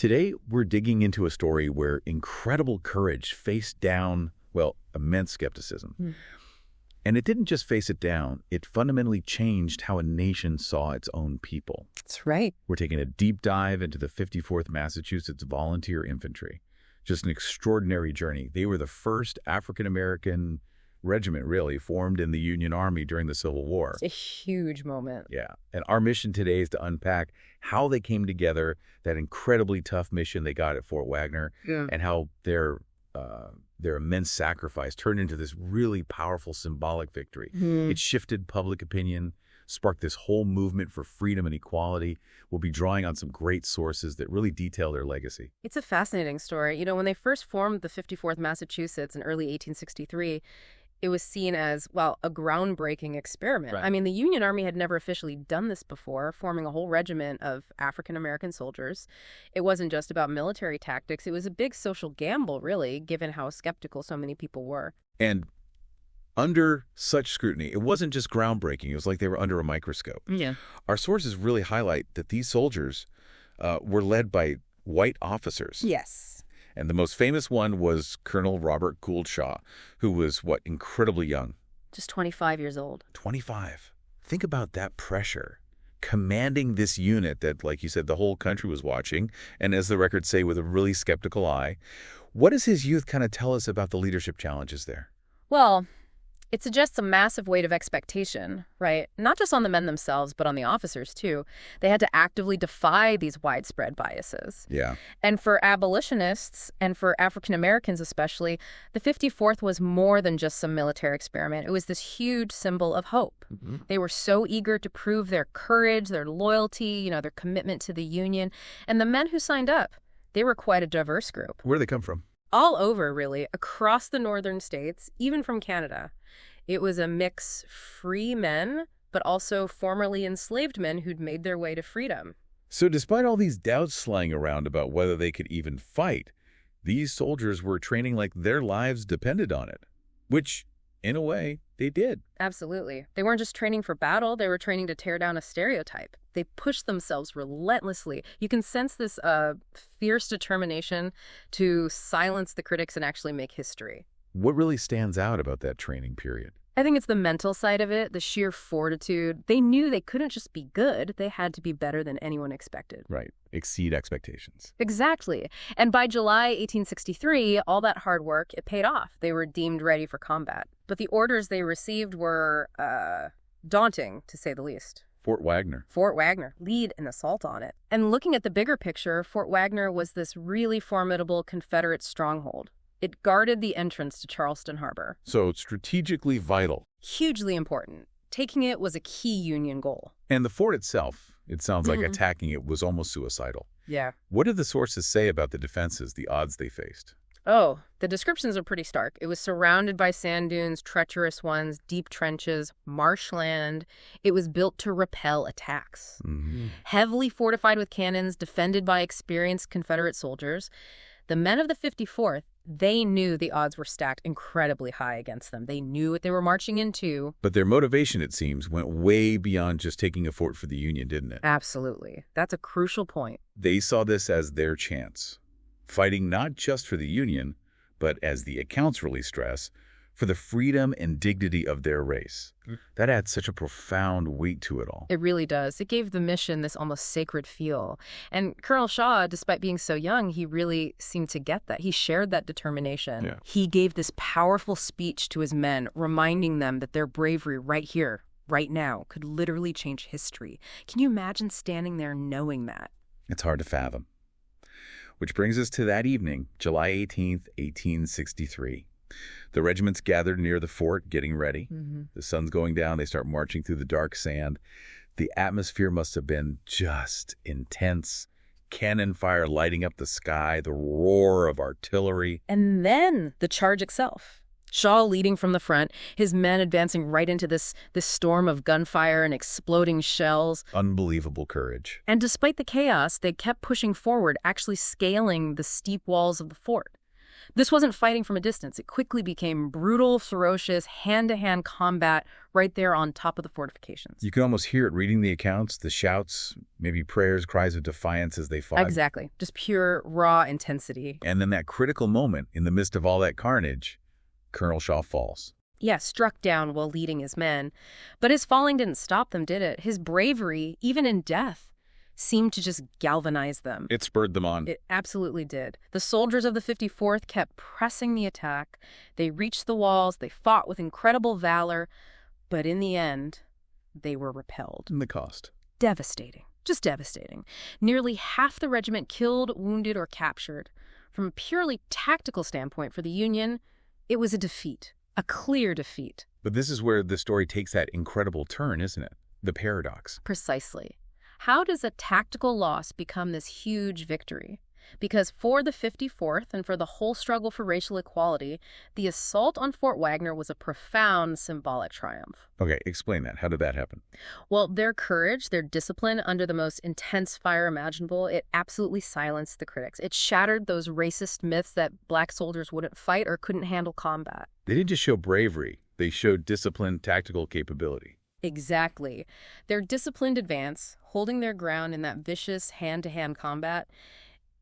Today, we're digging into a story where incredible courage faced down, well, immense skepticism. And it didn't just face it down, it fundamentally changed how a nation saw its own people. That's right. We're taking a deep dive into the 54th Massachusetts Volunteer Infantry. Just an extraordinary journey. They were the first African-American regiment, really, formed in the Union Army during the Civil War. It's a huge moment. Yeah. And our mission today is to unpack how they came together, that incredibly tough mission they got at Fort Wagner, and how their immense sacrifice turned into this really powerful symbolic victory. It shifted public opinion, sparked this whole movement for freedom and equality. We'll be drawing on some great sources that really detail their legacy. It's a fascinating story. You know, when they first formed the 54th Massachusetts in early 1863, it was seen as, well, a groundbreaking experiment. Right. I mean, the Union Army had never officially done this before, forming a whole regiment of African-American soldiers. It wasn't just about military tactics. It was a big social gamble, really, given how skeptical so many people were. And under such scrutiny, it wasn't just groundbreaking. It was like they were under a microscope. Yeah. Our sources really highlight that these soldiers were led by white officers. Yes. And the most famous one was Colonel Robert Gould Shaw, who was, incredibly young. Just 25 years old. 25. Think about that pressure. Commanding this unit that, like you said, the whole country was watching, and as the records say, with a really skeptical eye. What does his youth kind of tell us about the leadership challenges there? Well, it suggests a massive weight of expectation, right? Not just on the men themselves, but on the officers, too. They had to actively defy these widespread biases. Yeah. And for abolitionists, and for African Americans especially, the 54th was more than just some military experiment. It was this huge symbol of hope. They were so eager to prove their courage, their loyalty, their commitment to the Union. And the men who signed up, they were quite a diverse group. Where do they come from? All over, really, across the northern states, even from Canada. It was a mix free men, but also formerly enslaved men who'd made their way to freedom. So despite all these doubts flying around about whether they could even fight, these soldiers were training like their lives depended on it, which, in a way, they did. Absolutely. They weren't just training for battle, they were training to tear down a stereotype. They pushed themselves relentlessly. You can sense this fierce determination to silence the critics and actually make history. What really stands out about that training period? I think it's the mental side of it, the sheer fortitude. They knew they couldn't just be good. They had to be better than anyone expected. Right. Exceed expectations. Exactly. And by July 1863, all that hard work, it paid off. They were deemed ready for combat. But the orders they received were daunting, to say the least. Fort Wagner. Fort Wagner, lead an assault on it. And looking at the bigger picture, Fort Wagner was this really formidable Confederate stronghold. It guarded the entrance to Charleston Harbor. So strategically vital. Hugely important. Taking it was a key Union goal. And the fort itself, it sounds like attacking it was almost suicidal. Yeah. What did the sources say about the defenses, the odds they faced? Oh, the descriptions are pretty stark. It was surrounded by sand dunes, treacherous ones, deep trenches, marshland. It was built to repel attacks. Heavily fortified with cannons, defended by experienced Confederate soldiers. The men of the 54th, they knew the odds were stacked incredibly high against them. They knew what they were marching into. But their motivation, it seems, went way beyond just taking a fort for the Union, didn't it? Absolutely. That's a crucial point. They saw this as their chance, fighting not just for the Union, but, as the accounts really stress, for the freedom and dignity of their race. That adds such a profound weight to it all. It really does. It gave the mission this almost sacred feel. And Colonel Shaw, despite being so young, he really seemed to get that. He shared that determination. Yeah. He gave this powerful speech to his men, reminding them that their bravery right here, right now, could literally change history. Can you imagine standing there knowing that? It's hard to fathom. Which brings us to that evening, July 18th, 1863. The regiments gathered near the fort, getting ready. The sun's going down. They start marching through the dark sand. The atmosphere must have been just intense. Cannon fire lighting up the sky, the roar of artillery. And then the charge itself. Shaw leading from the front, his men advancing right into this storm of gunfire and exploding shells. Unbelievable courage. And despite the chaos, they kept pushing forward, actually scaling the steep walls of the fort. This wasn't fighting from a distance. It quickly became brutal, ferocious, hand-to-hand combat right there on top of the fortifications. You can almost hear it reading the accounts, the shouts, maybe prayers, cries of defiance as they fought. Exactly. Just pure, raw intensity. And then that critical moment, in the midst of all that carnage, Colonel Shaw falls. Yeah, struck down while leading his men. But his falling didn't stop them, did it? His bravery, even in death, seemed to just galvanize them. It spurred them on. It absolutely did. The soldiers of the 54th kept pressing the attack. They reached the walls. They fought with incredible valor. But in the end, they were repelled. And the cost. Devastating. Just devastating. Nearly half the regiment killed, wounded, or captured. From a purely tactical standpoint for the Union, it was a defeat. A clear defeat. But this is where the story takes that incredible turn, isn't it? The paradox. Precisely. How does a tactical loss become this huge victory? Because for the 54th and for the whole struggle for racial equality, the assault on Fort Wagner was a profound symbolic triumph. Okay, explain that. How did that happen? Well, their courage, their discipline under the most intense fire imaginable, it absolutely silenced the critics. It shattered those racist myths that black soldiers wouldn't fight or couldn't handle combat. They didn't just show bravery. They showed discipline, tactical capability. Exactly. Their disciplined advance, holding their ground in that vicious hand-to-hand combat,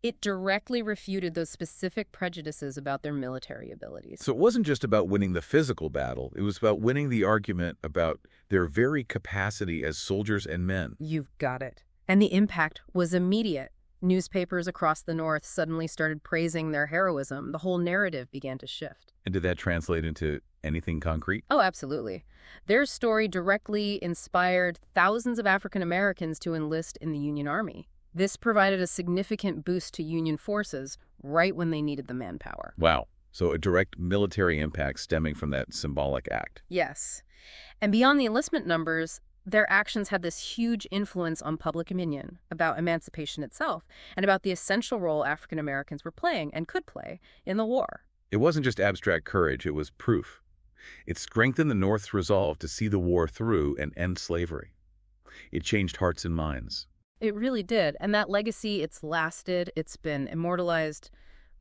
it directly refuted those specific prejudices about their military abilities. So it wasn't just about winning the physical battle. It was about winning the argument about their very capacity as soldiers and men. You've got it. And the impact was immediate. Newspapers across the North suddenly started praising their heroism. The whole narrative began to shift. And did that translate into anything concrete? Oh, absolutely. Their story directly inspired thousands of African Americans to enlist in the Union Army. This provided a significant boost to Union forces right when they needed the manpower. Wow. So a direct military impact stemming from that symbolic act. Yes. And beyond the enlistment numbers, their actions had this huge influence on public opinion about emancipation itself and about the essential role African Americans were playing and could play in the war. It wasn't just abstract courage, it was proof. It strengthened the North's resolve to see the war through and end slavery. It changed hearts and minds. It really did. And that legacy, it's lasted. It's been immortalized.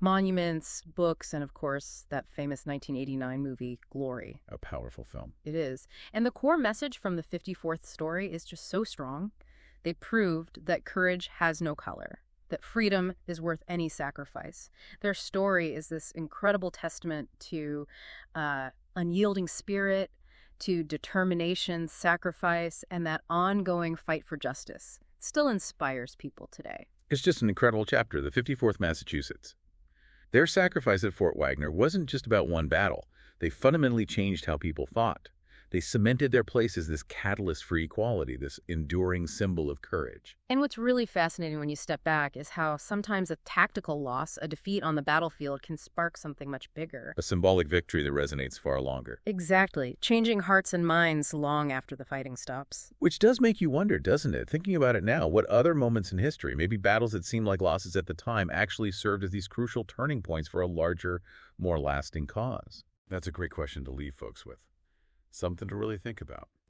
Monuments, books, and of course, that famous 1989 movie, Glory. A powerful film. It is. And the core message from the 54th story is just so strong. They proved that courage has no color, that freedom is worth any sacrifice. Their story is this incredible testament to unyielding spirit, to determination, sacrifice, and that ongoing fight for justice. It still inspires people today. It's just an incredible chapter, the 54th Massachusetts. Their sacrifice at Fort Wagner wasn't just about one battle. They fundamentally changed how people fought. They cemented their place as this catalyst for equality, this enduring symbol of courage. And what's really fascinating when you step back is how sometimes a tactical loss, a defeat on the battlefield, can spark something much bigger. A symbolic victory that resonates far longer. Exactly. Changing hearts and minds long after the fighting stops. Which does make you wonder, doesn't it? Thinking about it now, what other moments in history, maybe battles that seemed like losses at the time, actually served as these crucial turning points for a larger, more lasting cause? That's a great question to leave folks with. Something to really think about.